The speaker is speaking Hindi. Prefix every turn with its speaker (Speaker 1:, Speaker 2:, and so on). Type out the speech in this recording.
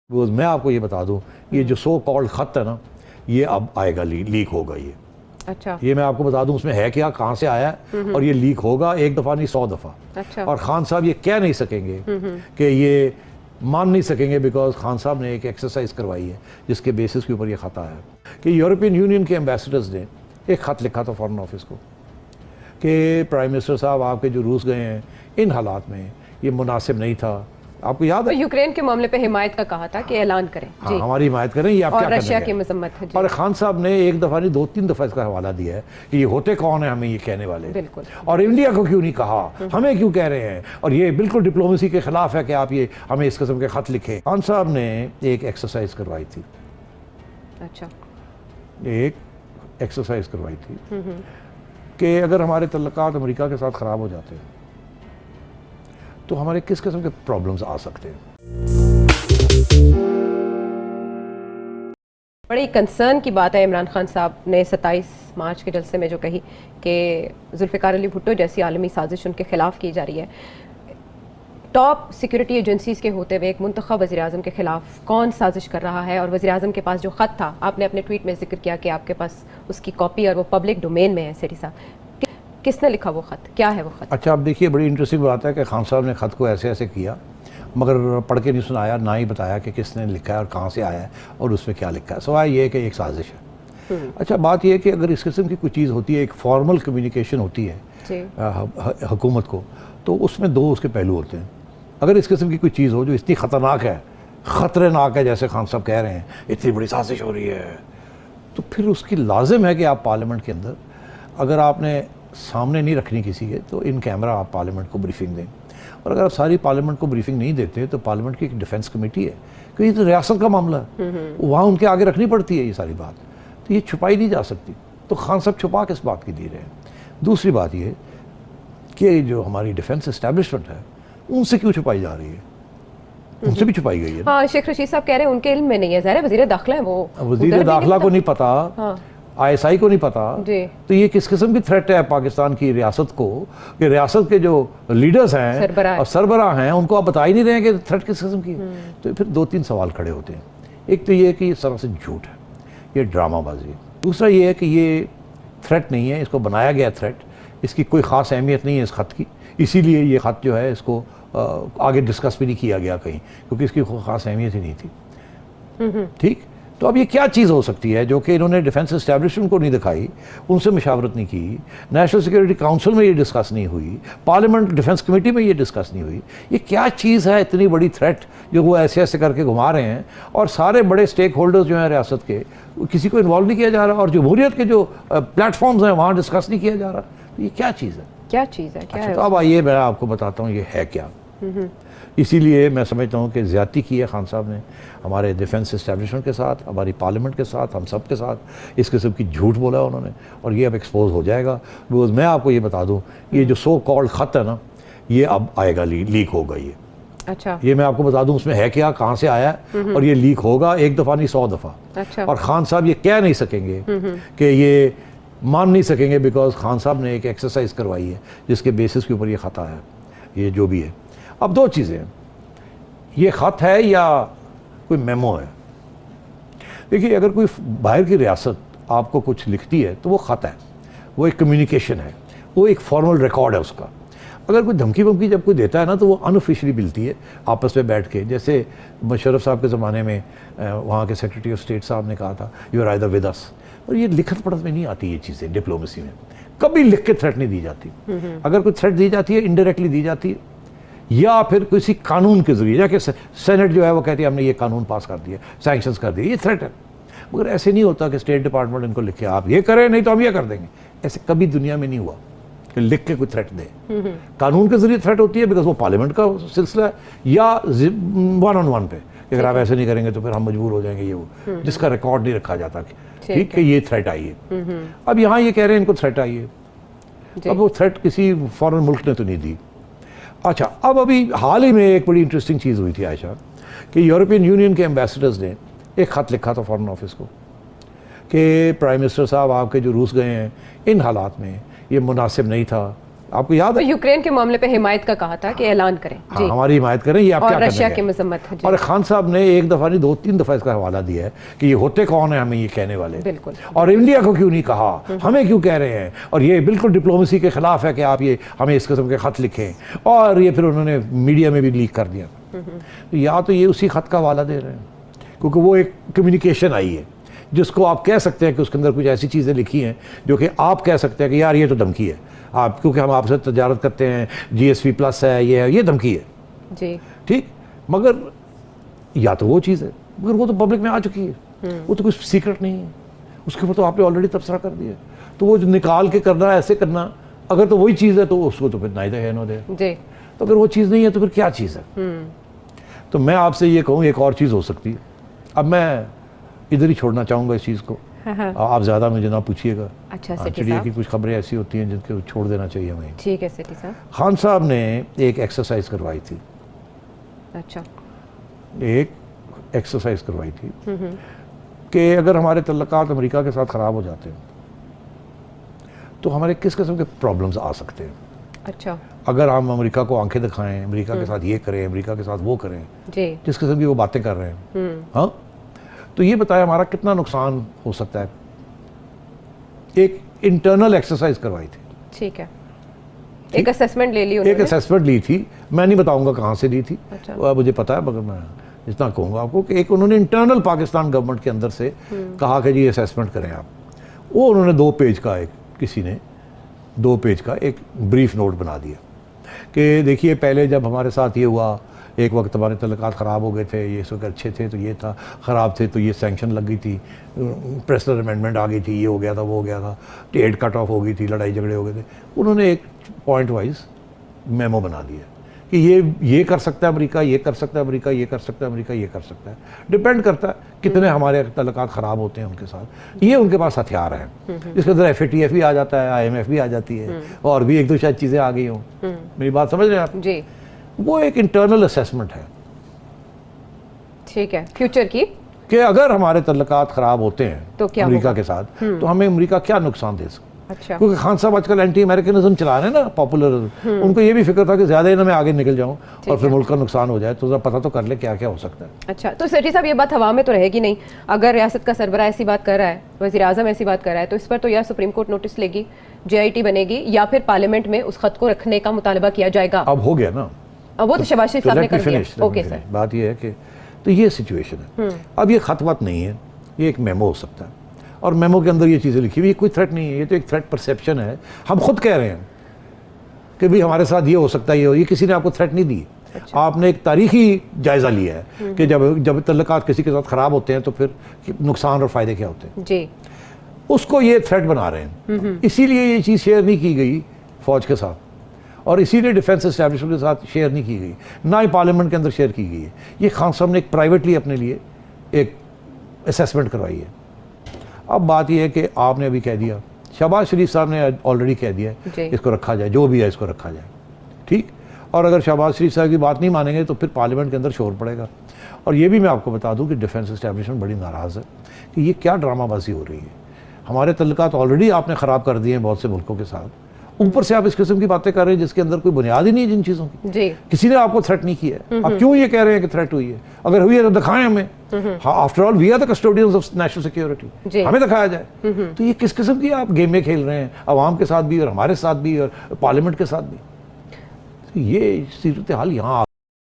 Speaker 1: मैं आपको ये बता दूं, ये जो सो कॉल्ड ख़त है ना, ये अब आएगा, लीक होगा ये।
Speaker 2: अच्छा।
Speaker 1: ये मैं आपको बता दूं उसमें है क्या, कहाँ से आया है, और ये लीक होगा एक दफ़ा नहीं 100 दफ़ा।
Speaker 2: अच्छा।
Speaker 1: और खान साहब ये कह नहीं सकेंगे कि ये मान नहीं सकेंगे, बिकॉज खान साहब ने एक एक्सरसाइज करवाई है जिसके बेसिस के ऊपर ये ख़त आया है कि यूरोपियन यूनियन के एम्बेसडर्स ने एक ख़त लिखा था फॉरेन ऑफिस को कि प्राइम मिनिस्टर साहब आपके जो रूस गए हैं इन हालात में ये मुनासिब नहीं था। आपको याद है,
Speaker 2: तो यूक्रेन के मामले पे हिमायत का कहा था कि ऐलान करें।
Speaker 1: हाँ, हमारी हिमायत करें, ये आप
Speaker 2: और
Speaker 1: क्या
Speaker 2: रशिया की
Speaker 1: करेंगे?
Speaker 2: मजम्मत है जी।
Speaker 1: और खान साहब ने एक दफ़ा नहीं 2-3 दफ़ा इसका हवाला दिया है कि ये होते कौन है हमें ये कहने वाले,
Speaker 2: बिल्कुल।
Speaker 1: और इंडिया को क्यों नहीं कहा, हमें क्यों कह रहे हैं, और ये बिल्कुल डिप्लोमेसी के खिलाफ है कि आप ये हमें इस किस्म के ख़त लिखे। खान साहब ने एक एक्सरसाइज करवाई थी,
Speaker 2: अच्छा,
Speaker 1: एक एक्सरसाइज करवाई थी कि अगर हमारे तल्लुकात अमेरिका के साथ ख़राब हो जाते हैं तो हमारे किस किस्म के प्रॉब्लम्स आ सकते हैं।
Speaker 2: बड़ी कंसर्न की बात है इमरान खान साहब ने 27 मार्च के जलसे में जो कही कि जुल्फ़िकार अली भुट्टो जैसी आलमी साजिश उनके खिलाफ की जा रही है। टॉप सिक्योरिटी एजेंसीज़ के होते हुए एक मुंतखब वज़ीर-ए-आज़म के खिलाफ कौन साजिश कर रहा है? और वज़ीर-ए-आज़म के पास जो ख़त था, आपने अपने ट्वीट में जिक्र किया कि आपके पास उसकी कॉपी और वो पब्लिक डोमेन में है। सेठी साहब, किसने लिखा वो ख़त, क्या है वो ख़त?
Speaker 1: अच्छा, आप देखिए, बड़ी इंटरेस्टिंग बात है कि खान साहब ने ख़त को ऐसे ऐसे किया मगर पढ़ के नहीं सुनाया, ना ही बताया कि किसने लिखा है और कहाँ से आया है और उसमें क्या लिखा है। सवाल ये है कि एक साजिश है। अच्छा, बात यह है कि अगर इस किस्म की कोई चीज़ होती है, एक फॉर्मल कम्युनिकेशन होती है हुकूमत को, तो उसमें दो उसके पहलू होते हैं। अगर इस किस्म की कोई चीज़ हो जो इतनी ख़तरनाक है, ख़तरनाक है, जैसे खान साहब कह रहे हैं इतनी बड़ी साजिश हो रही है, तो फिर उसकी लाजिम है कि आप पार्लियामेंट के अंदर, अगर आपने सामने नहीं रखनी किसी के, तो इन कैमरा आप पार्लियामेंट को ब्रीफिंग दें। और अगर आप सारी पार्लियामेंट को ब्रीफिंग नहीं देते तो पार्लियामेंट की एक डिफेंस कमेटी है, क्योंकि ये तो रियासत का मामला है, वहाँ उनके आगे रखनी पड़ती है ये सारी बात, तो ये छुपाई नहीं जा सकती। तो खान साहब छुपा किस बात की दे रहे हैं। दूसरी बात ये कि जो हमारी डिफेंस इस्टेब्लिशमेंट है उनसे क्यों छुपाई जा रही है, उनसे भी छुपाई गई है।
Speaker 2: हाँ, शेख रशीद साहब कह रहे हैं उनके इल्म में नहीं है, ज़ाहिर है वज़ीर दाखिला है, वो
Speaker 1: वज़ीर दाखिला को नहीं पता,
Speaker 2: हाँ।
Speaker 1: ISI को नहीं पता, तो ये किस किस्म की थ्रेट है पाकिस्तान की रियासत को कि रियासत के जो लीडर्स हैं और सरबराह हैं उनको आप बता ही नहीं रहे हैं कि थ्रेट किस किस्म की। तो फिर 2-3 सवाल खड़े होते हैं। एक तो ये है कि ये सरासर झूठ है, ये ड्रामाबाजी है। दूसरा ये है कि ये थ्रेट नहीं है, इसको बनाया गया थ्रेट, इसकी कोई ख़ास अहमियत नहीं है इस ख़त की, इसीलिए ये ख़त जो है इसको आगे डिस्कस भी नहीं किया गया कहीं, क्योंकि इसकी कोई ख़ास अहमियत ही नहीं थी। ठीक, तो अब ये क्या चीज़ हो सकती है जो कि इन्होंने डिफेंस इस्टेब्लिशमेंट को नहीं दिखाई, उनसे मशावरत नहीं की, नेशनल सिक्योरिटी काउंसिल में ये डिस्कस नहीं हुई, पार्लियामेंट डिफेंस कमेटी में ये डिस्कस नहीं हुई। ये क्या चीज़ है, इतनी बड़ी थ्रेट जो वो ऐसे ऐसे करके घुमा रहे हैं, और सारे बड़े स्टेक होल्डर्स जो हैं रियासत के, किसी को इन्वॉल्व नहीं किया जा रहा, और जमहूरियत के जो प्लेटफॉर्म्स हैं वहाँ डिस्कस नहीं किया जा रहा। तो ये क्या चीज़ है,
Speaker 2: क्या चीज़ है, क्या
Speaker 1: है? तो अब आइए मैं आपको बताता हूँ ये है क्या। इसीलिए मैं समझता हूँ कि ज़्यादती की है खान साहब ने हमारे डिफेंस इस्टेब्लिशमेंट के साथ, हमारी पार्लियामेंट के साथ, हम सब के साथ इस किस्म की झूठ बोला उन्होंने, और ये अब एक्सपोज हो जाएगा। बिकॉज मैं आपको ये बता दूँ, ये जो सो कॉल्ड ख़त है ना, ये अब आएगा, लीक होगा ये।
Speaker 2: अच्छा,
Speaker 1: ये मैं आपको बता दूँ उसमें है क्या, कहाँ से आया है, और ये लीक होगा एक दफ़ा नहीं 100 दफ़ा।
Speaker 2: अच्छा।
Speaker 1: और खान साहब ये कह नहीं सकेंगे कि ये मान नहीं सकेंगे, बिकॉज खान साहब ने एक एक्सरसाइज करवाई है जिसके बेसिस के ऊपर ये ख़त आया है, ये जो भी है। अब दो चीज़ें हैं, ये ख़त है या कोई मेमो है। देखिए, अगर कोई बाहर की रियासत आपको कुछ लिखती है तो वो ख़त है, वो एक कम्युनिकेशन है, वो एक फॉर्मल रिकॉर्ड है उसका। अगर कोई धमकी वमकी जब कोई देता है ना, तो वो अनऑफिशियली मिलती है आपस में बैठ के। जैसे मुशर्रफ साहब के ज़माने में वहाँ के सेक्रेटरी ऑफ स्टेट साहब ने कहा था, you are either with us. और ये लिखत पढ़त में नहीं आती ये चीज़ें, डिप्लोमेसी में कभी लिख के थ्रेट नहीं दी जाती। अगर कोई थ्रेट दी जाती है, इनडायरेक्टली दी जाती है, या फिर किसी कानून के जरिए, जाके सेनेट जो है वो कहती है हमने ये कानून पास कर दिया, सैंक्शंस कर दिए, ये थ्रेट है। मगर ऐसे नहीं होता कि स्टेट डिपार्टमेंट इनको लिखे आप ये करें, नहीं तो हम ये कर देंगे। ऐसे कभी दुनिया में नहीं हुआ कि लिख के कोई थ्रेट दे। कानून के जरिए थ्रेट होती है, बिकॉज वो पार्लियामेंट का सिलसिला है, या 1-on-1 पे, अगर आप ऐसे नहीं करेंगे तो फिर हम मजबूर हो जाएंगे, ये वो जिसका रिकॉर्ड नहीं रखा जाता। ठीक है, ये थ्रेट आई है। अब यहाँ ये कह रहे हैं इनको थ्रेट आई है, अब वो थ्रेट किसी फॉरेन मुल्क ने तो नहीं दी। अच्छा, अब अभी हाल ही में एक बड़ी इंटरेस्टिंग चीज़ हुई थी आयशा, कि यूरोपियन यूनियन के एम्बेसडर्स ने एक ख़त लिखा था फॉरेन ऑफिस को कि प्राइम मिनिस्टर साहब आपके जो रूस गए हैं इन हालात में ये मुनासिब नहीं था, आपको याद
Speaker 2: तो
Speaker 1: है?
Speaker 2: यूक्रेन के मामले पे हिमायत का कहा था कि ऐलान करें जी।
Speaker 1: हाँ, हमारी हिमायत करें, ये आप क्या
Speaker 2: और
Speaker 1: करने
Speaker 2: रशिया
Speaker 1: गए?
Speaker 2: की मजम्मत है जी।
Speaker 1: और खान साहब ने एक दफ़ा नहीं 2-3 दफ़ा इसका हवाला दिया है कि ये होते कौन है हमें ये कहने वाले,
Speaker 2: बिल्कुल।
Speaker 1: और इंडिया को क्यों नहीं कहा, हमें क्यों कह रहे हैं, और ये बिल्कुल डिप्लोमेसी के खिलाफ है कि आप ये हमें इस किस्म के ख़त लिखें, और ये फिर उन्होंने मीडिया में भी लीक कर दिया। तो या तो ये उसी ख़त का हवाला दे रहे हैं, क्योंकि वो एक कम्युनिकेशन आई है जिसको आप कह सकते हैं कि उसके अंदर कुछ ऐसी चीज़ें लिखी हैं जो कि आप कह सकते हैं कि यार ये तो धमकी है, आप क्योंकि हम आपसे तजारत करते हैं, GSP प्लस है, ये धमकी है
Speaker 2: जी।
Speaker 1: ठीक, मगर या तो वो चीज़ है, मगर वो तो पब्लिक में आ चुकी है, वो तो कुछ सीक्रेट नहीं है, उसके ऊपर तो आपने ऑलरेडी तबसरा कर दिया। तो वो जो निकाल के करना, ऐसे करना, अगर तो वही चीज़ है तो उसको तो फिर नाइदर है नो दे।
Speaker 2: जी।
Speaker 1: तो अगर वो चीज़ नहीं है तो फिर क्या चीज़ है? तो मैं आपसे ये कहूँ एक और चीज़ हो सकती है। अब मैं इधर ही छोड़ना चाहूँगा इस चीज़ को, आप ज़्यादा मुझे ना पूछिएगा।
Speaker 2: अच्छा
Speaker 1: हाँ,
Speaker 2: सिटी
Speaker 1: चिड़िया
Speaker 2: साहब।
Speaker 1: की कुछ खबरें ऐसी होती हैं जिनको छोड़ देना चाहिए हमें।
Speaker 2: ठीक है सिटी साहब।
Speaker 1: खान साहब ने एक एक्सरसाइज करवाई थी,
Speaker 2: अच्छा।
Speaker 1: एक एक्सरसाइज करवाई थी कि अगर हमारे तल्लुकात अमेरिका के साथ ख़राब हो जाते हैं तो हमारे किस किस्म के प्रॉब्लम्स आ सकते हैं।
Speaker 2: अच्छा
Speaker 1: अगर हम अमेरिका को आंखें दिखाएं, अमेरिका के साथ ये करें, अमेरिका के साथ वो करें,
Speaker 2: जी।
Speaker 1: जिस किस्म की वो बातें कर रहे हैं, हाँ, तो ये बताया हमारा कितना नुकसान हो सकता है। एक इंटरनल एक्सरसाइज करवाई थी,
Speaker 2: ठीक है। एक असेसमेंट ले ली
Speaker 1: एक
Speaker 2: उन्होंने।
Speaker 1: असेसमेंट ली थी, मैं नहीं बताऊंगा कहाँ से ली थी,
Speaker 2: अच्छा।
Speaker 1: मुझे पता है, मगर मैं इतना कहूँगा आपको कि एक उन्होंने इंटरनल पाकिस्तान गवर्नमेंट के अंदर से कहा कि जी असेसमेंट करें आप। वो उन्होंने 2 पेज का, एक किसी ने 2 पेज का एक ब्रीफ नोट बना दिया कि देखिए पहले जब हमारे साथ ये हुआ, एक वक्त हमारे तल्लुकात ख़राब हो गए थे, ये इस वक्त अच्छे थे तो ये था, ख़राब थे तो ये सैंक्शन लग गई थी, प्रेसिडेंट अमेंडमेंट आ गई थी, ये हो गया था, वो हो गया था, ट्रेड कट ऑफ हो गई थी, लड़ाई झगड़े हो गए थे। उन्होंने एक पॉइंट वाइज मेमो बना दिया कि ये कर सकता है अमेरिका, ये कर सकता है अमेरिका, ये कर सकता है अमेरिका, ये कर सकता है। डिपेंड करता है कितने हमारे तल्लुकात ख़राब होते हैं उनके साथ। ये उनके पास हथियार हैं, इसके अंदर FATF भी आ जाता है, IMF भी आ जाती है, और भी 1-2 शायद चीज़ें आ गई हों। मेरी बात समझ रहे हैं आप?
Speaker 2: जी।
Speaker 1: वो एक इंटरनल असेसमेंट है
Speaker 2: ठीक है, फ्यूचर की
Speaker 1: कि अगर हमारे तल्लुकात ख़राब होते हैं
Speaker 2: तो क्या
Speaker 1: अमेरिका
Speaker 2: होगा?
Speaker 1: के साथ, तो हमें अमेरिका क्या नुकसान दे सकता है।
Speaker 2: अच्छा।
Speaker 1: क्योंकि खान साहब आजकल एंटी अमेरिकनिज्म चला रहे हैं ना, पॉपुलर, उनको ये भी फिक्र था कि ज़्यादा इन्हें मैं आगे निकल जाऊं और फिर मुल्क का नुकसान हो जाए, तो ज़रा पता तो कर ले क्या क्या हो सकता है।
Speaker 2: अच्छा, तो सेठी साहब ये बात हवा में तो रहेगी नहीं। अगर रियासत का सरबराह ऐसी बात कर रहा है, वज़ीर आज़म ऐसी बात कर रहा है, तो इस पर तो या सुप्रीम कोर्ट नोटिस लेगी, JIT बनेगी, या फिर पार्लियामेंट में उस खत को रखने का मुतालबा किया जाएगा।
Speaker 1: अब हो गया ना,
Speaker 2: अब वो तो शहबाज शरीफ साहब ने कर दिया। Okay sir.
Speaker 1: बात ये है कि तो ये सिचुएशन है। अब ये खत वत नहीं है, ये एक मेमो हो सकता है, और मेमो के अंदर ये चीज़ें लिखी हुई, ये कोई थ्रेट नहीं है, ये तो एक थ्रेट परसेप्शन है। हम खुद कह रहे हैं कि भाई हमारे साथ ये हो सकता है, ये किसी ने आपको थ्रेट नहीं दी। अच्छा। आपने एक तारीखी जायज़ा लिया है कि जब तल्लुकात किसी के साथ ख़राब होते हैं तो फिर नुकसान और फ़ायदे क्या होते हैं
Speaker 2: जी,
Speaker 1: उसको ये थ्रेट बना रहे हैं। इसीलिए ये चीज़ शेयर नहीं की गई फ़ौज के साथ, और इसीलिए डिफेंस एस्टैब्लिशमेंट के साथ शेयर नहीं की गई, ना ही पार्लियामेंट के अंदर शेयर की गई है। ये खान साहब ने एक प्राइवेटली अपने लिए एक असेसमेंट करवाई है। अब बात यह है कि आपने अभी कह दिया, शहबाज शरीफ साहब ने ऑलरेडी कह दिया है इसको रखा जाए, जो भी है इसको रखा जाए, ठीक। और अगर शहबाज शरीफ साहब की बात नहीं मानेंगे तो फिर पार्लियामेंट के अंदर शोर पड़ेगा। और ये भी मैं आपको बता दूं कि डिफेंस एस्टैब्लिशमेंट बड़ी नाराज़ है कि ये क्या ड्रामाबाजी हो रही है। हमारे तल्लुकात ऑलरेडी आपने ख़राब कर दिए हैं बहुत से मुल्कों के साथ, ऊपर से आप इस किस्म की बातें कर रहे हैं जिसके अंदर कोई बुनियाद ही नहीं है जिन चीज़ों की।
Speaker 2: जी।
Speaker 1: किसी ने आपको थ्रेट नहीं किया है, आप क्यों ये कह रहे हैं कि थ्रेट हुई है? अगर हुई है तो दिखाएं हमें। हाँ, after all we are the custodians of national security, हमें दिखाया जाए। तो ये किस किस्म की आप गेमें खेल रहे हैं, अवाम के साथ भी और हमारे साथ भी और पार्लियामेंट के साथ भी। तो ये सूरत हाल यहाँ